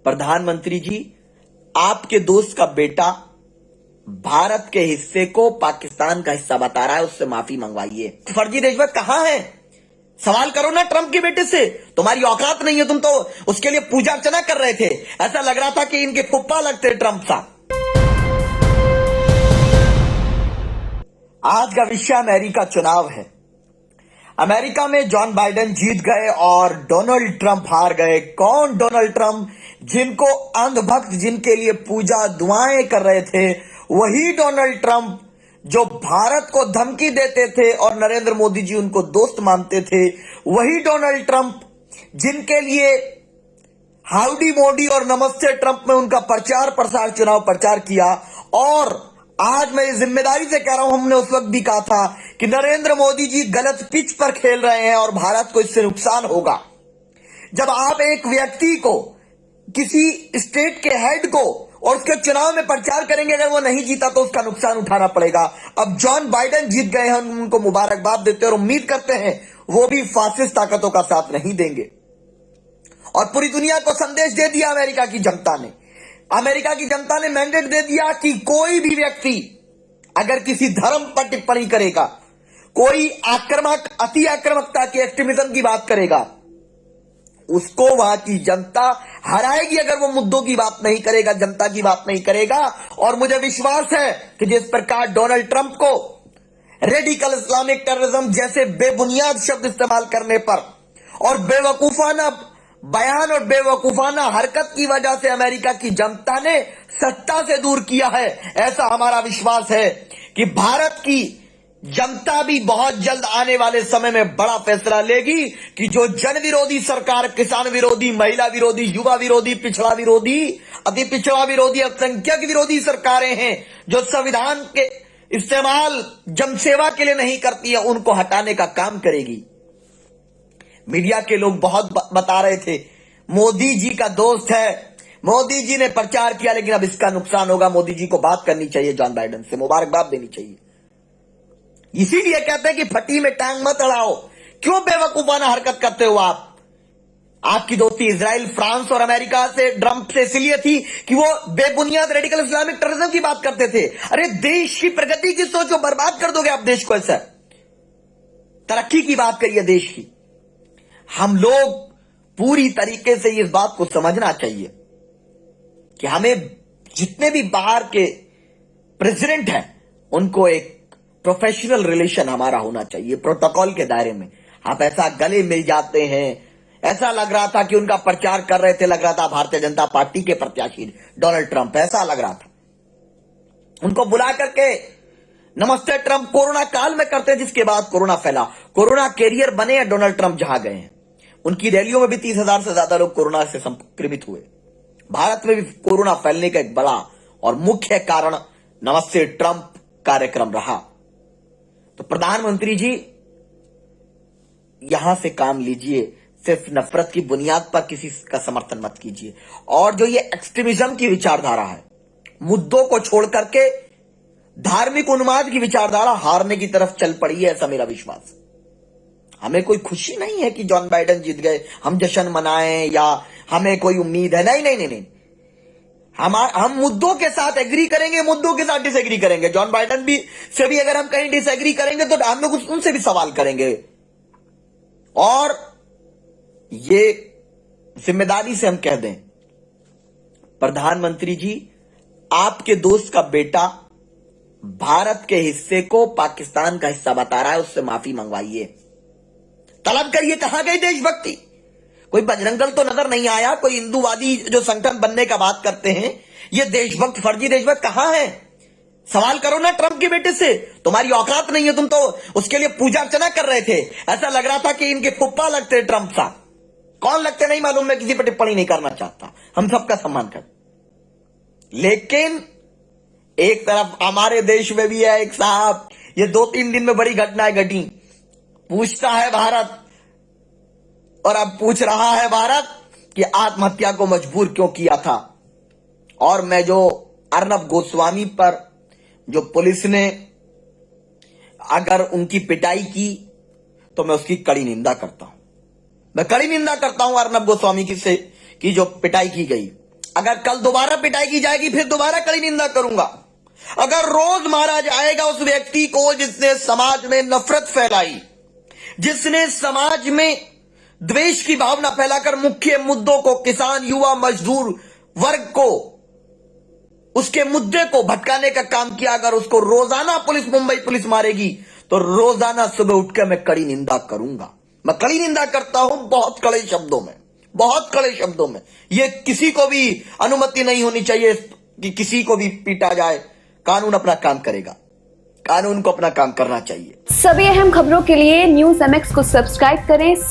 प्रधानमंत्री जी, आपके दोस्त का बेटा भारत के हिस्से को पाकिस्तान का हिस्सा बता रहा है, उससे माफी मंगवाइए। फर्जी देशभक्त कहां है? सवाल करो ना ट्रंप के बेटे से। तुम्हारी औकात नहीं है, तुम तो उसके लिए पूजा अर्चना कर रहे थे। ऐसा लग रहा था कि इनके फुप्पा लगते ट्रंप साहब। आज का विषय अमेरिका चुनाव है। अमेरिका में जॉन बाइडेन जीत गए और डोनाल्ड ट्रंप हार गए। कौन डोनाल्ड ट्रंप? जिनको अंधभक्त जिनके लिए पूजा दुआएं कर रहे थे, वही डोनाल्ड ट्रंप जो भारत को धमकी देते थे और नरेंद्र मोदी जी उनको दोस्त मानते थे, वही डोनाल्ड ट्रंप जिनके लिए हाउडी मोदी और नमस्ते ट्रंप में उनका प्रचार प्रसार चुनाव प्रचार किया। और आज मैं इस जिम्मेदारी से कह रहा हूं, हमने उस वक्त भी कहा था कि नरेंद्र मोदी जी गलत पिच पर खेल रहे हैं और भारत को इससे नुकसान होगा। जब आप एक व्यक्ति को, किसी स्टेट के हेड को और उसके चुनाव में प्रचार करेंगे, अगर वो नहीं जीता तो उसका नुकसान उठाना पड़ेगा। अब जॉन बाइडेन जीत गए हैं, हम उनको मुबारकबाद देते हैं और उम्मीद करते हैं वो भी फासिस्ट ताकतों का साथ नहीं देंगे। और पूरी दुनिया को संदेश दे दिया अमेरिका की जनता ने। अमेरिका की जनता ने मैंडेट दे दिया कि कोई भी व्यक्ति अगर किसी धर्म पर टिप्पणी करेगा, कोई अति आक्रामकता की एक्सट्रीमिज्म की बात करेगा, उसको वहां की जनता हराएगी। अगर वो मुद्दों की बात नहीं करेगा, जनता की बात नहीं करेगा। और मुझे विश्वास है कि जिस प्रकार डोनाल्ड ट्रंप को रेडिकल इस्लामिक टेररिज्म जैसे बेबुनियाद शब्द इस्तेमाल करने पर और बेवकूफाना बयान और बेवकूफाना हरकत की वजह से अमेरिका की जनता ने सत्ता से दूर किया है, ऐसा हमारा विश्वास है कि भारत की जनता भी बहुत जल्द आने वाले समय में बड़ा फैसला लेगी कि जो जन विरोधी सरकार, किसान विरोधी, महिला विरोधी, युवा विरोधी, पिछड़ा विरोधी, अति पिछड़ा विरोधी, अल्पसंख्यक विरोधी सरकारें हैं, जो संविधान के इस्तेमाल जनसेवा के लिए नहीं करती है, उनको हटाने का काम करेगी। मीडिया के लोग बहुत बता रहे थे मोदी जी का दोस्त है, मोदी जी ने प्रचार किया, लेकिन अब इसका नुकसान होगा। मोदी जी को बात करनी चाहिए, जॉन बाइडेन से मुबारकबाद देनी चाहिए। इसीलिए कहते हैं कि फटी में टांग मत अड़ाओ। क्यों बेवकूफाना हरकत करते हो आप? आपकी दोस्ती इजराइल, फ्रांस और अमेरिका से, ट्रंप से इसलिए थी कि वो बेबुनियाद रेडिकल इस्लामिक टेररिज्म की बात करते थे। अरे देश की प्रगति की सोचो, बर्बाद कर दोगे आप देश को। ऐसा तरक्की की बात करिए देश की। हम लोग पूरी तरीके से इस बात को समझना चाहिए कि हमें जितने भी बाहर के प्रेसिडेंट हैं, उनको एक प्रोफेशनल रिलेशन हमारा होना चाहिए, प्रोटोकॉल के दायरे में। आप ऐसा गले मिल जाते हैं, ऐसा लग रहा था कि उनका प्रचार कर रहे थे, लग रहा था भारतीय जनता पार्टी के प्रत्याशी डोनाल्ड ट्रंप, ऐसा लग रहा था। उनको बुला करके नमस्ते ट्रंप कोरोना काल में करते, जिसके बाद कोरोना फैला, कोरोना कैरियर बने हैं डोनाल्ड ट्रंप जहां गए हैं। उनकी रैलियों में भी 30,000 से ज्यादा लोग कोरोना से संक्रमित हुए। भारत में भी कोरोना फैलने का एक बड़ा और मुख्य कारण नमस्ते ट्रंप कार्यक्रम रहा। तो प्रधानमंत्री जी, यहां से काम लीजिए, सिर्फ नफरत की बुनियाद पर किसी का समर्थन मत कीजिए। और जो ये एक्सट्रीमिज्म की विचारधारा है, मुद्दों को छोड़ करके धार्मिक उन्माद की विचारधारा हारने की तरफ चल पड़ी है, ऐसा मेरा विश्वास। हमें कोई खुशी नहीं है कि जॉन बाइडेन जीत गए, हम जश्न मनाएं या हमें कोई उम्मीद है, नहीं नहीं नहीं नहीं। हम मुद्दों के साथ एग्री करेंगे, मुद्दों के साथ डिसएग्री करेंगे। जॉन बाइडेन से भी अगर हम कहीं डिसएग्री करेंगे तो हम लोग उनसे भी सवाल करेंगे। और ये जिम्मेदारी से हम कह दें, प्रधानमंत्री जी, आपके दोस्त का बेटा भारत के हिस्से को पाकिस्तान का हिस्सा बता रहा है, उससे माफी मंगवाइए, तलब करिए। कहां गई देशभक्ति? कोई बजरंग दल तो नजर नहीं आया, कोई हिंदूवादी जो संगठन बनने का बात करते हैं, ये देशभक्त, फर्जी देशभक्त कहां है? सवाल करो ना ट्रंप के बेटे से। तुम्हारी औकात नहीं है, तुम तो उसके लिए पूजा अर्चना कर रहे थे। ऐसा लग रहा था कि इनके फुप्पा लगते ट्रंप साहब। कौन लगते नहीं मालूम, मैं किसी पर टिप्पणी नहीं करना चाहता, हम सबका सम्मान कर। लेकिन एक तरफ हमारे देश में भी है एक साहब, ये 2-3 दिन में बड़ी घटनाएं घटी। पूछता है भारत, और अब पूछ रहा है भारत कि आत्महत्या को मजबूर क्यों किया था। और मैं जो अर्नब गोस्वामी पर जो पुलिस ने अगर उनकी पिटाई की, तो मैं उसकी कड़ी निंदा करता हूं। मैं कड़ी निंदा करता हूं अर्नब गोस्वामी की जो पिटाई की गई। अगर कल दोबारा पिटाई की जाएगी फिर दोबारा कड़ी निंदा करूंगा। अगर रोज मारा जाएगा उस व्यक्ति को जिसने समाज में नफरत फैलाई, जिसने समाज में द्वेष की भावना फैलाकर मुख्य मुद्दों को, किसान, युवा, मजदूर वर्ग को, उसके मुद्दे को भटकाने का काम किया, अगर उसको रोजाना मुंबई पुलिस मारेगी तो रोजाना सुबह उठकर मैं कड़ी निंदा करूंगा। मैं कड़ी निंदा करता हूं, बहुत कड़े शब्दों में, बहुत कड़े शब्दों में। ये किसी को भी अनुमति नहीं होनी चाहिए कि किसी को भी पीटा जाए। कानून अपना काम करेगा, कानून को अपना काम करना चाहिए। सभी अहम खबरों के लिए न्यूज़ MX को सब्सक्राइब करें।